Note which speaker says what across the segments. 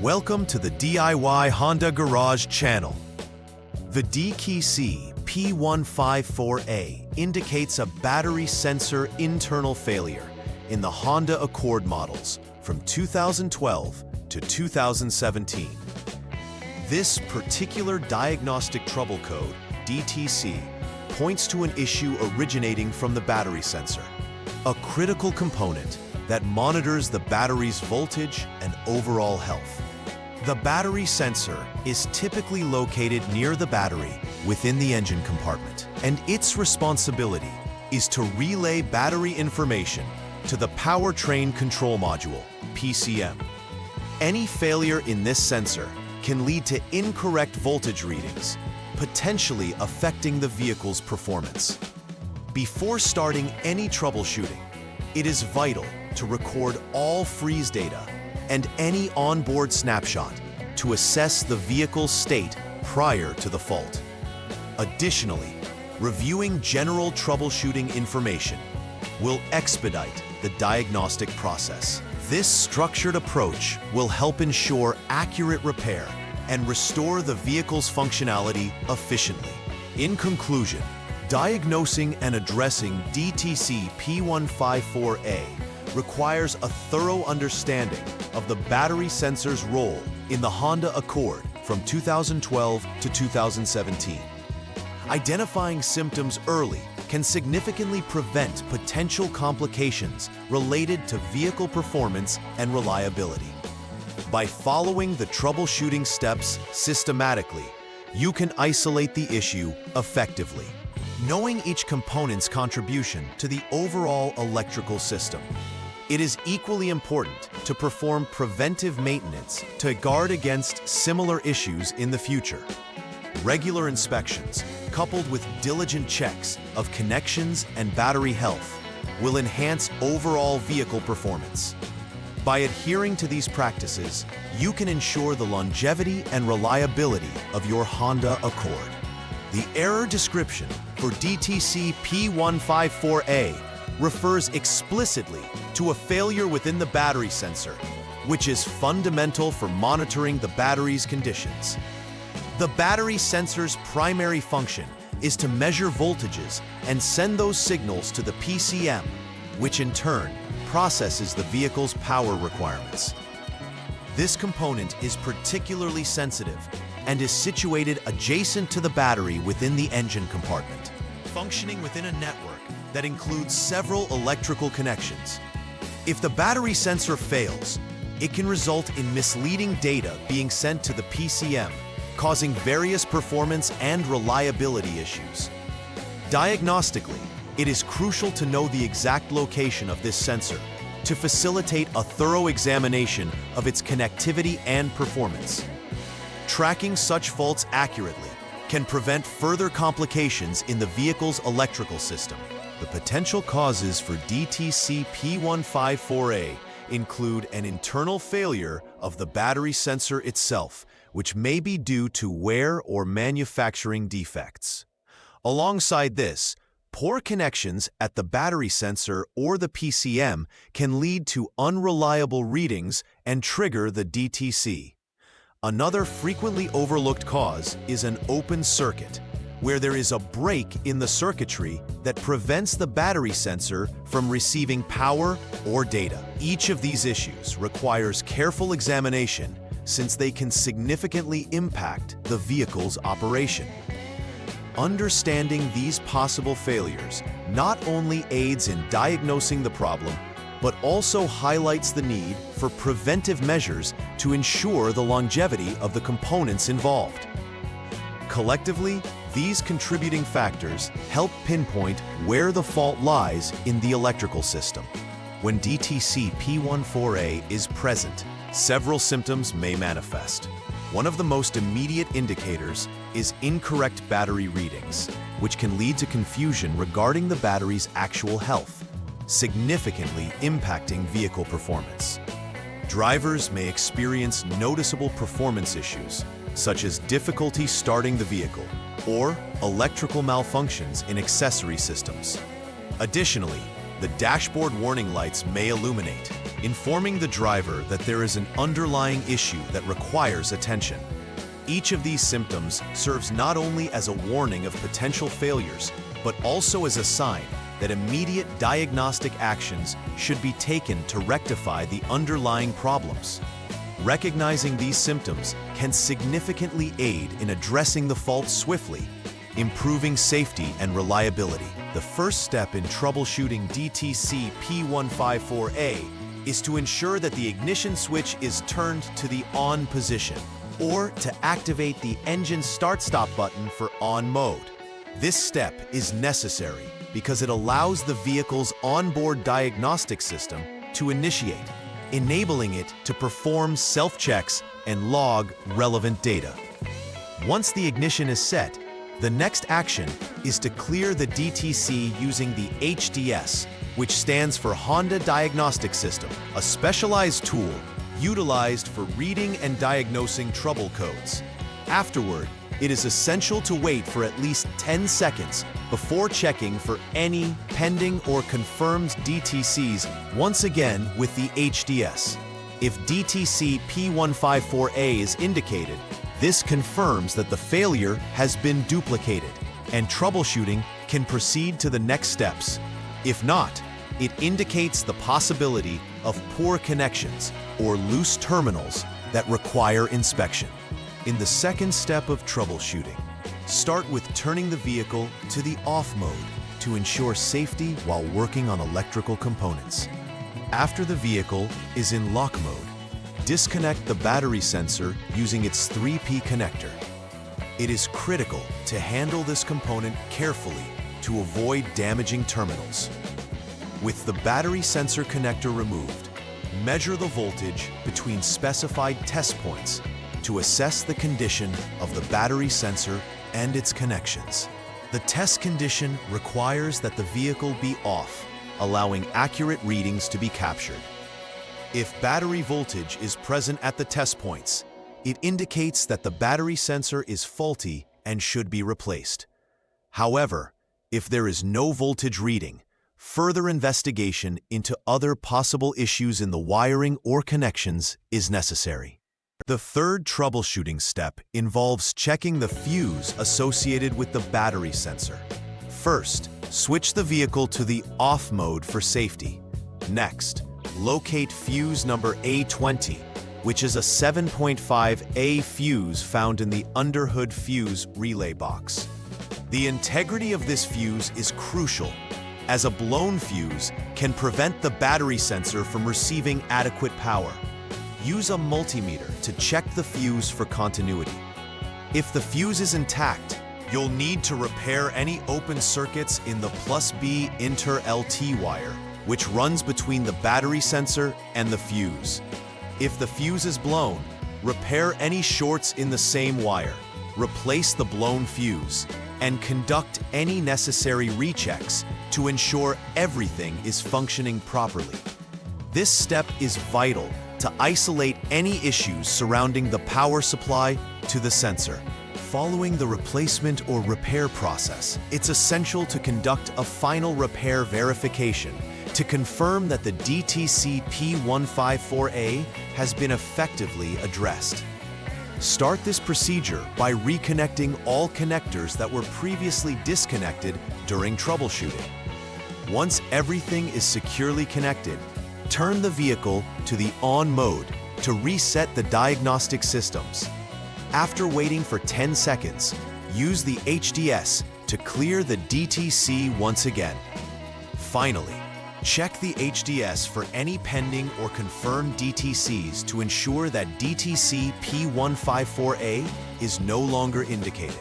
Speaker 1: Welcome to the DIY Honda Garage channel. The DTC P154A indicates a battery sensor internal failure in the Honda Accord models from 2012 to 2017. This particular diagnostic trouble code, DTC, points to an issue originating from the battery sensor, a critical component that monitors the battery's voltage and overall health. The battery sensor is typically located near the battery within the engine compartment, and its responsibility is to relay battery information to the powertrain control module, PCM. Any failure in this sensor can lead to incorrect voltage readings, potentially affecting the vehicle's performance. Before starting any troubleshooting, it is vital to record all freeze data and any onboard snapshot to assess the vehicle's state prior to the fault. Additionally, reviewing general troubleshooting information will expedite the diagnostic process. This structured approach will help ensure accurate repair and restore the vehicle's functionality efficiently. In conclusion, diagnosing and addressing DTC P154A requires a thorough understanding of the battery sensor's role in the Honda Accord from 2012 to 2017. Identifying symptoms early can significantly prevent potential complications related to vehicle performance and reliability. By following the troubleshooting steps systematically, you can isolate the issue effectively. Knowing each component's contribution to the overall electrical system, it is equally important to perform preventive maintenance to guard against similar issues in the future. Regular inspections, coupled with diligent checks of connections and battery health, will enhance overall vehicle performance. By adhering to these practices, you can ensure the longevity and reliability of your Honda Accord. The error description for DTC P154A refers explicitly to a failure within the battery sensor, which is fundamental for monitoring the battery's conditions. The battery sensor's primary function is to measure voltages and send those signals to the PCM, which in turn processes the vehicle's power requirements. This component is particularly sensitive and is situated adjacent to the battery within the engine compartment, functioning within a network that includes several electrical connections. If the battery sensor fails, it can result in misleading data being sent to the PCM, causing various performance and reliability issues. Diagnostically, it is crucial to know the exact location of this sensor to facilitate a thorough examination of its connectivity and performance. Tracking such faults accurately can prevent further complications in the vehicle's electrical system. The potential causes for DTC P154A include an internal failure of the battery sensor itself, which may be due to wear or manufacturing defects. Alongside this, poor connections at the battery sensor or the PCM can lead to unreliable readings and trigger the DTC. Another frequently overlooked cause is an open circuit, where there is a break in the circuitry that prevents the battery sensor from receiving power or data. Each of these issues requires careful examination since they can significantly impact the vehicle's operation. Understanding these possible failures not only aids in diagnosing the problem, but also highlights the need for preventive measures to ensure the longevity of the components involved. Collectively, these contributing factors help pinpoint where the fault lies in the electrical system. When DTC P154A is present, several symptoms may manifest. One of the most immediate indicators is incorrect battery readings, which can lead to confusion regarding the battery's actual health, significantly impacting vehicle performance. Drivers may experience noticeable performance issues, such as difficulty starting the vehicle or electrical malfunctions in accessory systems. Additionally, the dashboard warning lights may illuminate, informing the driver that there is an underlying issue that requires attention. Each of these symptoms serves not only as a warning of potential failures, but also as a sign that immediate diagnostic actions should be taken to rectify the underlying problems. Recognizing these symptoms can significantly aid in addressing the fault swiftly, improving safety and reliability. The first step in troubleshooting DTC P154A is to ensure that the ignition switch is turned to the on position, or to activate the engine start-stop button for on mode. This step is necessary because it allows the vehicle's onboard diagnostic system to initiate, enabling it to perform self-checks and log relevant data. Once the ignition is set, the next action is to clear the DTC using the HDS, which stands for Honda Diagnostic System, a specialized tool utilized for reading and diagnosing trouble codes. Afterward, it is essential to wait for at least 10 seconds before checking for any pending or confirmed DTCs, once again with the HDS. If DTC P154A is indicated, this confirms that the failure has been duplicated, and troubleshooting can proceed to the next steps. If not, it indicates the possibility of poor connections or loose terminals that require inspection. In the second step of troubleshooting, start with turning the vehicle to the off mode to ensure safety while working on electrical components. After the vehicle is in lock mode, disconnect the battery sensor using its 3P connector. It is critical to handle this component carefully to avoid damaging terminals. With the battery sensor connector removed, measure the voltage between specified test points to assess the condition of the battery sensor and its connections. The test condition requires that the vehicle be off, allowing accurate readings to be captured. If battery voltage is present at the test points, it indicates that the battery sensor is faulty and should be replaced. However, if there is no voltage reading, further investigation into other possible issues in the wiring or connections is necessary. The third troubleshooting step involves checking the fuse associated with the battery sensor. First, switch the vehicle to the off mode for safety. Next, locate fuse number A20, which is a 7.5A fuse found in the underhood fuse relay box. The integrity of this fuse is crucial, as a blown fuse can prevent the battery sensor from receiving adequate power. Use a multimeter to check the fuse for continuity. If the fuse is intact, you'll need to repair any open circuits in the +B inter-LT wire, which runs between the battery sensor and the fuse. If the fuse is blown, repair any shorts in the same wire, replace the blown fuse, and conduct any necessary rechecks to ensure everything is functioning properly. This step is vital to isolate any issues surrounding the power supply to the sensor. Following the replacement or repair process, it's essential to conduct a final repair verification to confirm that the DTC P154A has been effectively addressed. Start this procedure by reconnecting all connectors that were previously disconnected during troubleshooting. Once everything is securely connected, turn the vehicle to the on mode to reset the diagnostic systems. After waiting for 10 seconds, use the HDS to clear the DTC once again. Finally, check the HDS for any pending or confirmed DTCs to ensure that DTC P154A is no longer indicated.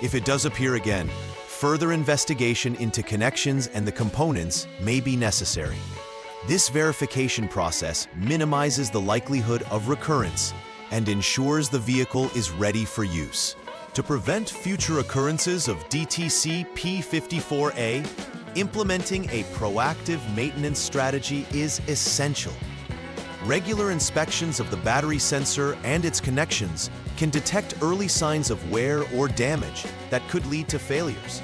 Speaker 1: If it does appear again, further investigation into connections and the components may be necessary. This verification process minimizes the likelihood of recurrence and ensures the vehicle is ready for use. To prevent future occurrences of DTC P54A, implementing a proactive maintenance strategy is essential. Regular inspections of the battery sensor and its connections can detect early signs of wear or damage that could lead to failures.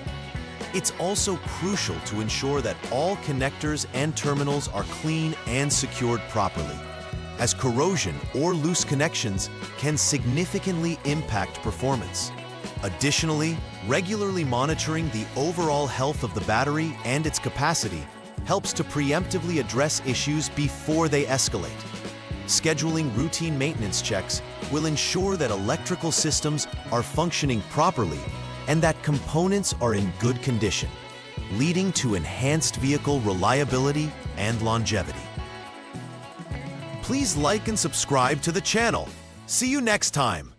Speaker 1: It's also crucial to ensure that all connectors and terminals are clean and secured properly, as corrosion or loose connections can significantly impact performance. Additionally, regularly monitoring the overall health of the battery and its capacity helps to preemptively address issues before they escalate. Scheduling routine maintenance checks will ensure that electrical systems are functioning properly and that components are in good condition, leading to enhanced vehicle reliability and longevity. Please like and subscribe to the channel. See you next time.